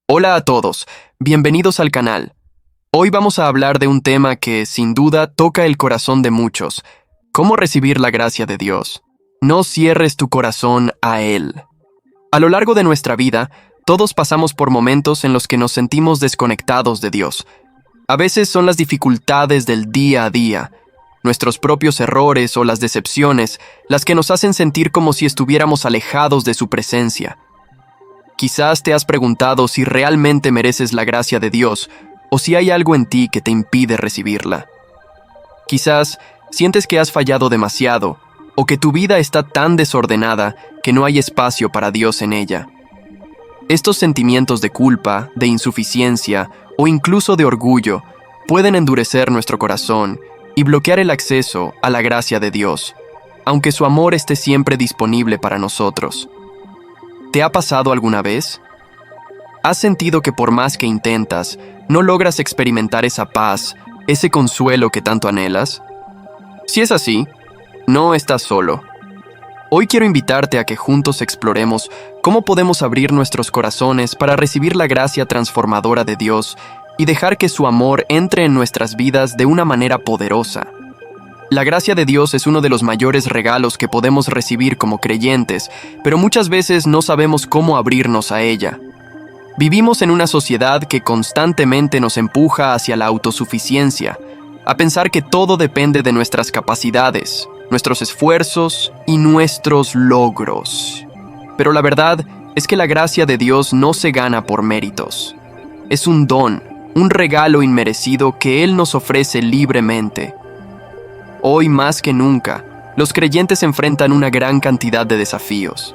Hola a todos, bienvenidos al canal. Hoy vamos a hablar de un tema que, sin duda, toca el corazón de muchos. ¿Cómo recibir la gracia de Dios? No cierres tu corazón a Él. A lo largo de nuestra vida, todos pasamos por momentos en los que nos sentimos desconectados de Dios. A veces son las dificultades del día a día, nuestros propios errores o las decepciones, las que nos hacen sentir como si estuviéramos alejados de su presencia. Quizás te has preguntado si realmente mereces la gracia de Dios o si hay algo en ti que te impide recibirla. Quizás sientes que has fallado demasiado o que tu vida está tan desordenada que no hay espacio para Dios en ella. Estos sentimientos de culpa, de insuficiencia o incluso de orgullo pueden endurecer nuestro corazón y bloquear el acceso a la gracia de Dios, aunque su amor esté siempre disponible para nosotros. ¿Te ha pasado alguna vez? ¿Has sentido que por más que intentas, no logras experimentar esa paz, ese consuelo que tanto anhelas? Si es así, no estás solo. Hoy quiero invitarte a que juntos exploremos cómo podemos abrir nuestros corazones para recibir la gracia transformadora de Dios y dejar que su amor entre en nuestras vidas de una manera poderosa. La gracia de Dios es uno de los mayores regalos que podemos recibir como creyentes, pero muchas veces no sabemos cómo abrirnos a ella. Vivimos en una sociedad que constantemente nos empuja hacia la autosuficiencia, a pensar que todo depende de nuestras capacidades, nuestros esfuerzos y nuestros logros. Pero la verdad es que la gracia de Dios no se gana por méritos. Es un don, un regalo inmerecido que Él nos ofrece libremente. Hoy más que nunca, los creyentes enfrentan una gran cantidad de desafíos.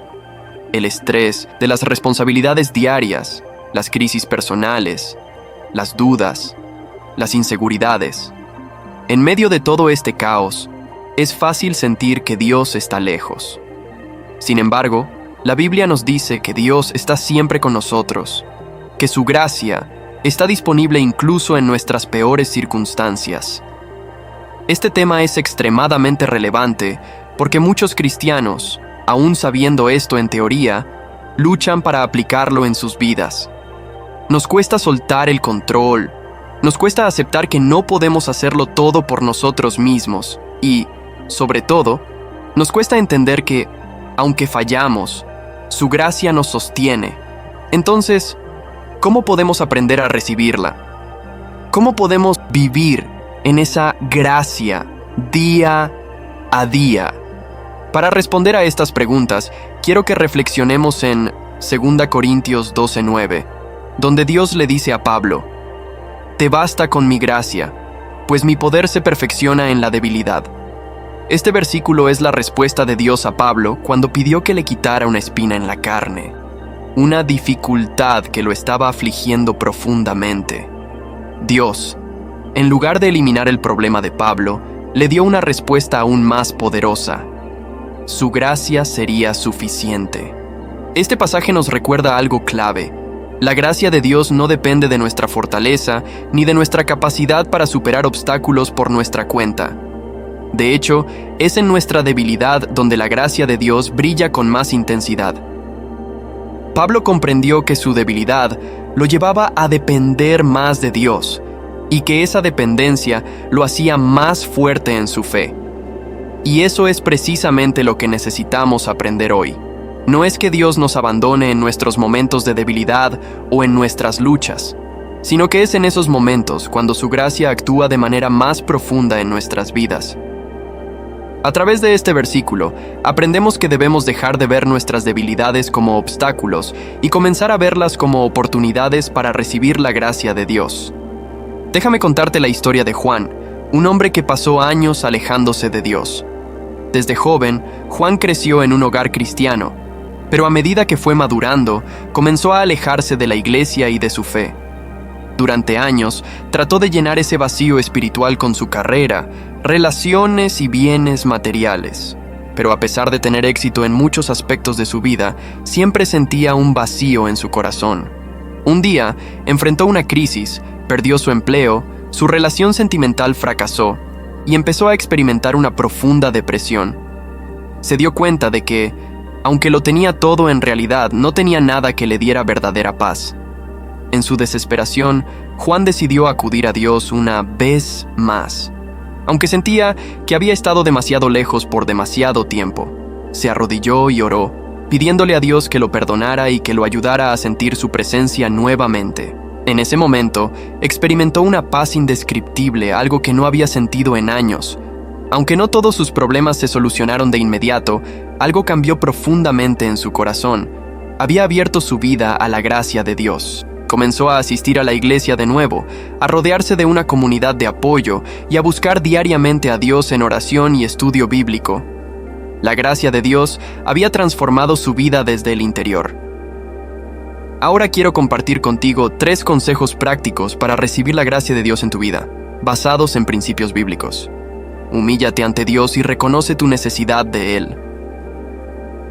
El estrés de las responsabilidades diarias, las crisis personales, las dudas, las inseguridades. En medio de todo este caos, es fácil sentir que Dios está lejos. Sin embargo, la Biblia nos dice que Dios está siempre con nosotros, que su gracia está disponible incluso en nuestras peores circunstancias. Este tema es extremadamente relevante porque muchos cristianos, aún sabiendo esto en teoría, luchan para aplicarlo en sus vidas. Nos cuesta soltar el control, nos cuesta aceptar que no podemos hacerlo todo por nosotros mismos y, sobre todo, nos cuesta entender que, aunque fallamos, su gracia nos sostiene. Entonces, ¿cómo podemos aprender a recibirla? ¿Cómo podemos vivir en esa gracia día a día? Para responder a estas preguntas, quiero que reflexionemos en 2 Corintios 12:9, donde Dios le dice a Pablo: «Te basta con mi gracia, pues mi poder se perfecciona en la debilidad». Este versículo es la respuesta de Dios a Pablo cuando pidió que le quitara una espina en la carne, una dificultad que lo estaba afligiendo profundamente. Dios, en lugar de eliminar el problema de Pablo, le dio una respuesta aún más poderosa. Su gracia sería suficiente. Este pasaje nos recuerda algo clave. La gracia de Dios no depende de nuestra fortaleza ni de nuestra capacidad para superar obstáculos por nuestra cuenta. De hecho, es en nuestra debilidad donde la gracia de Dios brilla con más intensidad. Pablo comprendió que su debilidad lo llevaba a depender más de Dios, y que esa dependencia lo hacía más fuerte en su fe. Y eso es precisamente lo que necesitamos aprender hoy. No es que Dios nos abandone en nuestros momentos de debilidad o en nuestras luchas, sino que es en esos momentos cuando su gracia actúa de manera más profunda en nuestras vidas. A través de este versículo, aprendemos que debemos dejar de ver nuestras debilidades como obstáculos y comenzar a verlas como oportunidades para recibir la gracia de Dios. Déjame contarte la historia de Juan, un hombre que pasó años alejándose de Dios. Desde joven, Juan creció en un hogar cristiano, pero a medida que fue madurando, comenzó a alejarse de la iglesia y de su fe. Durante años, trató de llenar ese vacío espiritual con su carrera, relaciones y bienes materiales. Pero a pesar de tener éxito en muchos aspectos de su vida, siempre sentía un vacío en su corazón. Un día, enfrentó una crisis, perdió su empleo, su relación sentimental fracasó y empezó a experimentar una profunda depresión. Se dio cuenta de que, aunque lo tenía todo, en realidad no tenía nada que le diera verdadera paz. En su desesperación, Juan decidió acudir a Dios una vez más. Aunque sentía que había estado demasiado lejos por demasiado tiempo, se arrodilló y oró, pidiéndole a Dios que lo perdonara y que lo ayudara a sentir su presencia nuevamente. En ese momento, experimentó una paz indescriptible, algo que no había sentido en años. Aunque no todos sus problemas se solucionaron de inmediato, algo cambió profundamente en su corazón. Había abierto su vida a la gracia de Dios. Comenzó a asistir a la iglesia de nuevo, a rodearse de una comunidad de apoyo y a buscar diariamente a Dios en oración y estudio bíblico. La gracia de Dios había transformado su vida desde el interior. Ahora quiero compartir contigo 3 consejos prácticos para recibir la gracia de Dios en tu vida, basados en principios bíblicos. Humíllate ante Dios y reconoce tu necesidad de Él.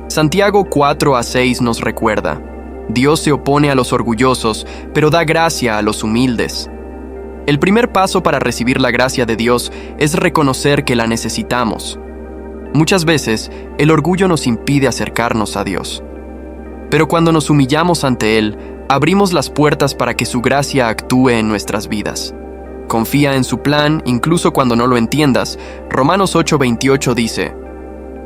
Santiago 4:6 nos recuerda: Dios se opone a los orgullosos, pero da gracia a los humildes. El primer paso para recibir la gracia de Dios es reconocer que la necesitamos. Muchas veces, el orgullo nos impide acercarnos a Dios. Pero cuando nos humillamos ante Él, abrimos las puertas para que su gracia actúe en nuestras vidas. Confía en su plan, incluso cuando no lo entiendas. Romanos 8:28 dice: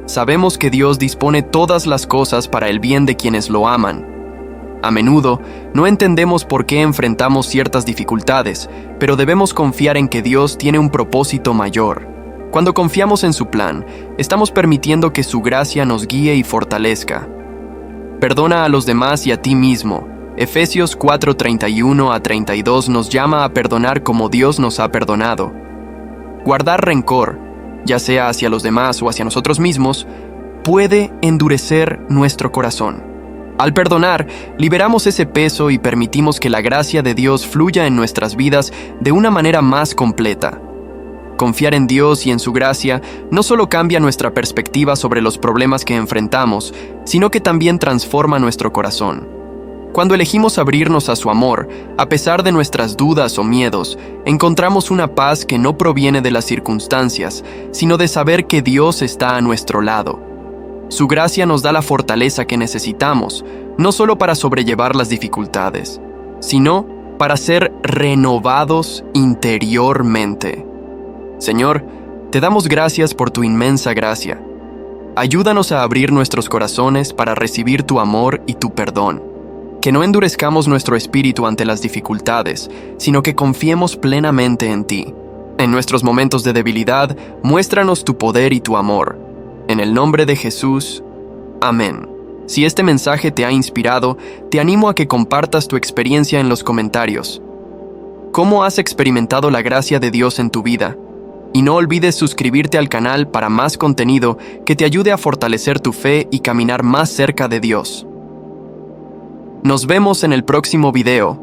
Sabemos que Dios dispone todas las cosas para el bien de quienes lo aman. A menudo, no entendemos por qué enfrentamos ciertas dificultades, pero debemos confiar en que Dios tiene un propósito mayor. Cuando confiamos en su plan, estamos permitiendo que su gracia nos guíe y fortalezca. Perdona a los demás y a ti mismo. Efesios 4:31-32 nos llama a perdonar como Dios nos ha perdonado. Guardar rencor, ya sea hacia los demás o hacia nosotros mismos, puede endurecer nuestro corazón. Al perdonar, liberamos ese peso y permitimos que la gracia de Dios fluya en nuestras vidas de una manera más completa. Confiar en Dios y en su gracia no solo cambia nuestra perspectiva sobre los problemas que enfrentamos, sino que también transforma nuestro corazón. Cuando elegimos abrirnos a su amor, a pesar de nuestras dudas o miedos, encontramos una paz que no proviene de las circunstancias, sino de saber que Dios está a nuestro lado. Su gracia nos da la fortaleza que necesitamos, no solo para sobrellevar las dificultades, sino para ser renovados interiormente. Señor, te damos gracias por tu inmensa gracia. Ayúdanos a abrir nuestros corazones para recibir tu amor y tu perdón. Que no endurezcamos nuestro espíritu ante las dificultades, sino que confiemos plenamente en ti. En nuestros momentos de debilidad, muéstranos tu poder y tu amor. En el nombre de Jesús, amén. Si este mensaje te ha inspirado, te animo a que compartas tu experiencia en los comentarios. ¿Cómo has experimentado la gracia de Dios en tu vida? Y no olvides suscribirte al canal para más contenido que te ayude a fortalecer tu fe y caminar más cerca de Dios. Nos vemos en el próximo video.